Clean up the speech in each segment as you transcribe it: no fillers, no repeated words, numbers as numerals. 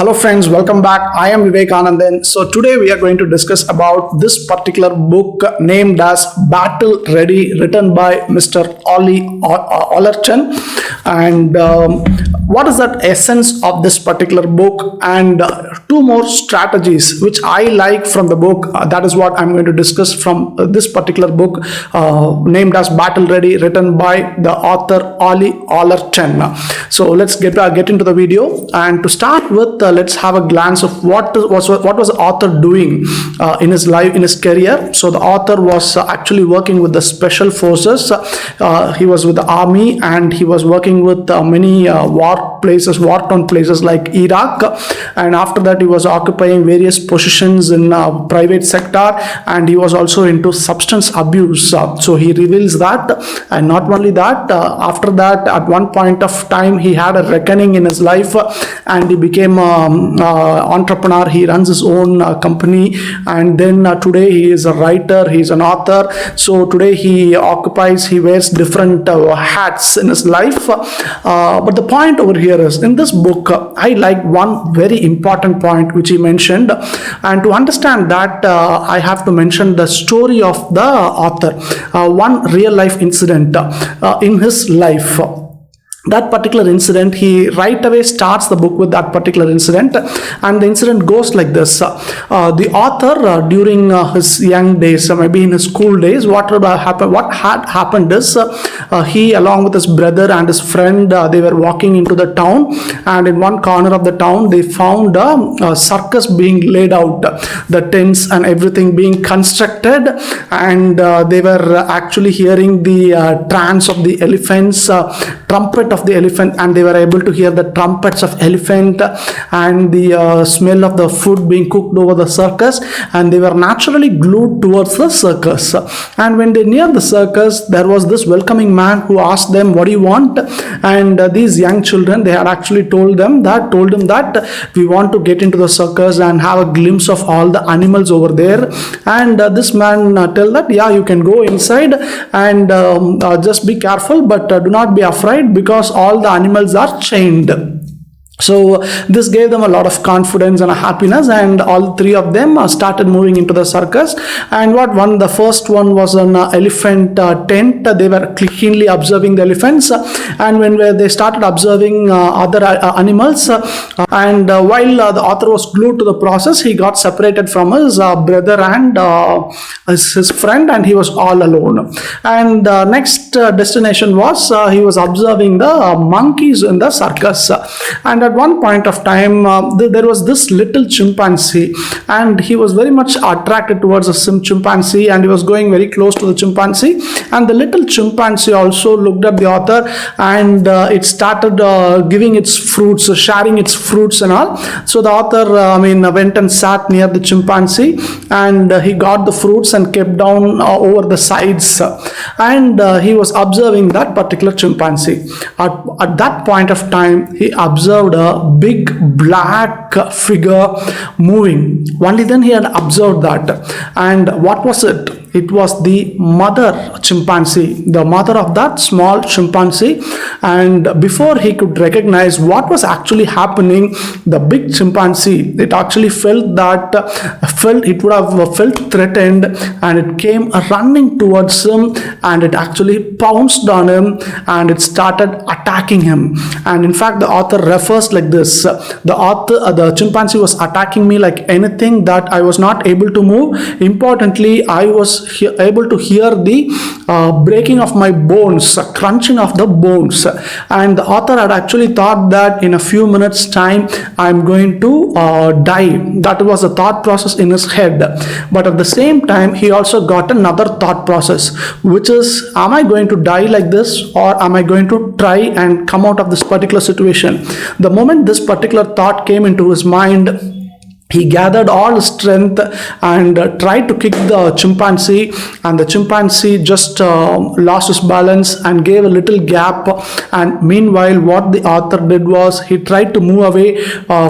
Hello friends, welcome back. I am Vivekanandan. So today we are going to discuss about this particular book named as Battle Ready, written by Mr. Ollie Ollerton. And what is that essence of this particular book? And two more strategies which I like from the book. That is what I'm going to discuss from this particular book named as Battle Ready, written by the author Ollie Ollerton. So let's get into the video. And to start with, let's have a glance of what was the author doing in his life, in his career. So the author was actually working with the special forces. He was with the army, and he was working with many war-torn places like Iraq. And after that, he was occupying various positions in private sector, and he was also into substance abuse. So he reveals that, and not only that, after that, at one point of time, he had a reckoning in his life, and he became entrepreneur. He runs his own company, and then today he is a writer, he's an author. So today he wears different hats in his life. But the point over here is, in this book, I like one very important point which he mentioned, and to understand that, I have to mention the story of the author, one real life incident in his life. That particular incident, he right away starts the book with that particular incident, and the incident goes like this. The author, during his young days, maybe in his school days, what had happened is, he, along with his brother and his friend, they were walking into the town, and in one corner of the town they found a circus being laid out, the tents and everything being constructed, and they were actually hearing the trance of the elephants, trumpet of the elephant, and they were able to hear the trumpets of elephant and the smell of the food being cooked over the circus, and they were naturally glued towards the circus. And when they neared the circus, there was this welcoming man who asked them, "What do you want?" And these young children, they had actually told him that we want to get into the circus and have a glimpse of all the animals over there. And this man tell that, "Yeah, you can go inside, and just be careful, but do not be afraid, because all the animals are chained." So this gave them a lot of confidence and a happiness, and all three of them started moving into the circus. And the first one was an elephant tent. They were keenly observing the elephants, and when they started observing other animals, and while the author was glued to the process, he got separated from his brother and his friend, and he was all alone. And next destination was, he was observing the monkeys in the circus. And at one point of time, there was this little chimpanzee, and he was very much attracted towards a chimpanzee, and he was going very close to the chimpanzee. And the little chimpanzee also looked at the author, and it started giving its fruits, sharing its fruits and all. So the author went and sat near the chimpanzee, and he got the fruits and kept down over the sides, and he was observing that particular chimpanzee. At that point of time, he observed a big black figure moving. Only then he had observed that. And what was it? It was the mother chimpanzee, the mother of that small chimpanzee. And before he could recognize what was actually happening, the big chimpanzee, it actually it would have felt threatened, and it came running towards him, and it actually pounced on him, and it started attacking him. And in fact, the author refers like this: the chimpanzee was attacking me like anything that I was not able to move. Importantly, I was able to hear the breaking of my bones, crunching of the bones. And the author had actually thought that in a few minutes time I'm going to die. That was the thought process in his head. But at the same time, he also got another thought process, which is, am I going to die like this, or am I going to try and come out of this particular situation? The moment this particular thought came into his mind, he gathered all his strength and tried to kick the chimpanzee, and the chimpanzee just lost his balance and gave a little gap. And meanwhile, what the author did was he tried to move away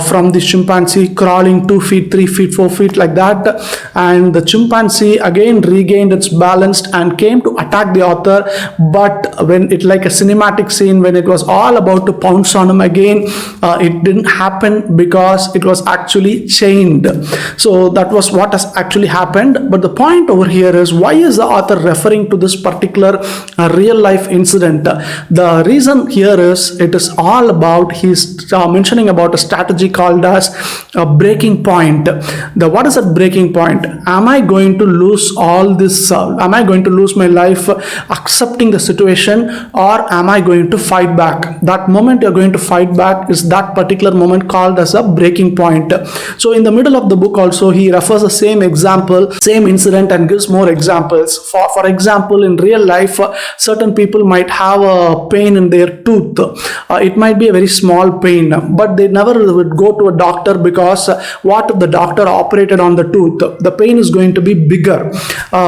from the chimpanzee, crawling 2 feet, 3 feet, 4 feet like that, and the chimpanzee again regained its balance and came to attack the author. But when it, like a cinematic scene, when it was all about to pounce on him again, it didn't happen because it was actually chained. So that was what has actually happened. But the point over here is, why is the author referring to this particular real life incident? The reason here is, it is all about, he's mentioning about a strategy called as a breaking point. What is that breaking point? Am I going to lose all this? Am I going to lose my life accepting the situation, or am I going to fight back? That moment you're going to fight back is that particular moment called as a breaking point. So in the middle of the book also, he refers the same example, same incident, and gives more examples. For example, in real life, certain people might have a pain in their tooth. It might be a very small pain, but they never would go to a doctor, because what if the doctor operated on the tooth? The pain is going to be bigger.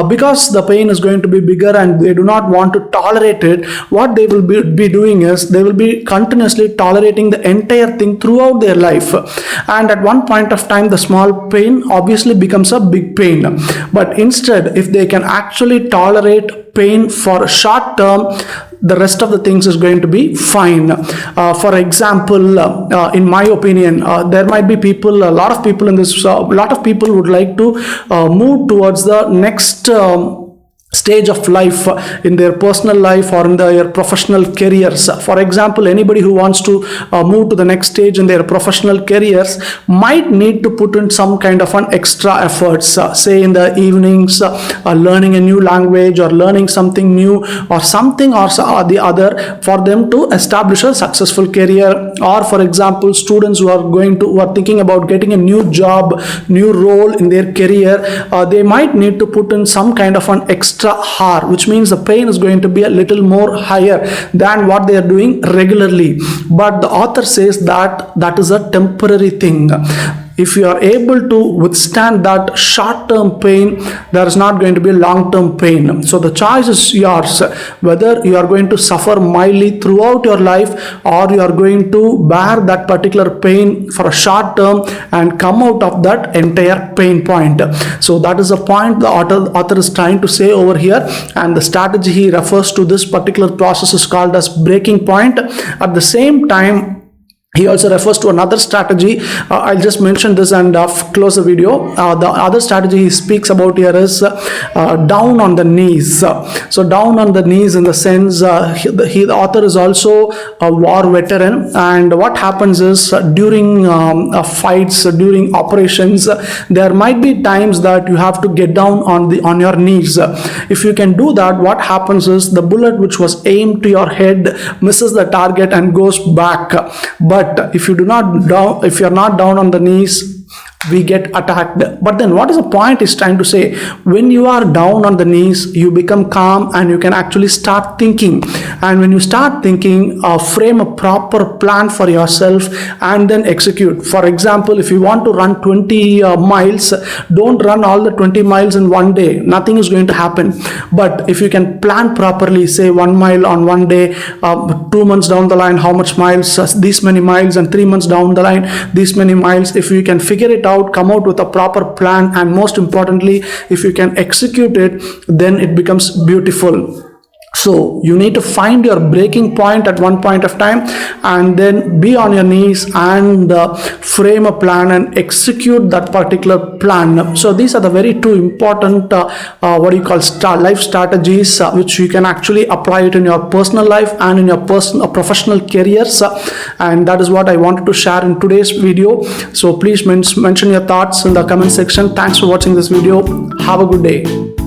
Because the pain is going to be bigger and they do not want to tolerate it, what they will be doing is, they will be continuously tolerating the entire thing throughout their life. And at one point of time, the small pain obviously becomes a big pain. But instead, if they can actually tolerate pain for a short term, the rest of the things is going to be fine. For example, in my opinion, there might be people, a lot of people in this, a lot of people would like to move towards the next stage of life in their personal life or in their professional careers. For example, anybody who wants to move to the next stage in their professional careers might need to put in some kind of an extra efforts, say in the evenings, learning a new language or learning something new or something or the other, for them to establish a successful career. Or for example, students who are thinking about getting a new job, new role in their career, they might need to put in some kind of an extra hour, which means the pain is going to be a little more higher than what they are doing regularly. But the author says that that is a temporary thing. If you are able to withstand that short-term pain, there is not going to be a long-term pain. So the choice is yours, whether you are going to suffer mildly throughout your life, or you are going to bear that particular pain for a short term and come out of that entire pain point. So that is the point the author is trying to say over here, and the strategy he refers to this particular process is called as breaking point. At the same time, he also refers to another strategy. I'll just mention this and close the video. The other strategy he speaks about here is down on the knees. So down on the knees, in the sense, the author is also a war veteran, and what happens is, during fights, during operations, there might be times that you have to get down on your knees. If you can do that, what happens is, the bullet which was aimed to your head misses the target and goes back. But if you are not down on the knees, we get attacked. But then what is the point is trying to say? When you are down on the knees, you become calm and you can actually start thinking. And when you start thinking, frame a proper plan for yourself and then execute. For example, if you want to run 20 miles, don't run all the 20 miles in one day. Nothing is going to happen. But if you can plan properly, say 1 mile on one day, 2 months down the line, how much miles, this many miles, and 3 months down the line, this many miles. If you can figure it out, come out with a proper plan, and most importantly, if you can execute it, then it becomes beautiful. So you need to find your breaking point at one point of time, and then be on your knees and frame a plan and execute that particular plan. So these are the very two important life strategies, which you can actually apply it in your personal life and in your professional careers. And that is what I wanted to share in today's video. So please mention your thoughts in the comment section. Thanks for watching this video. Have a good day.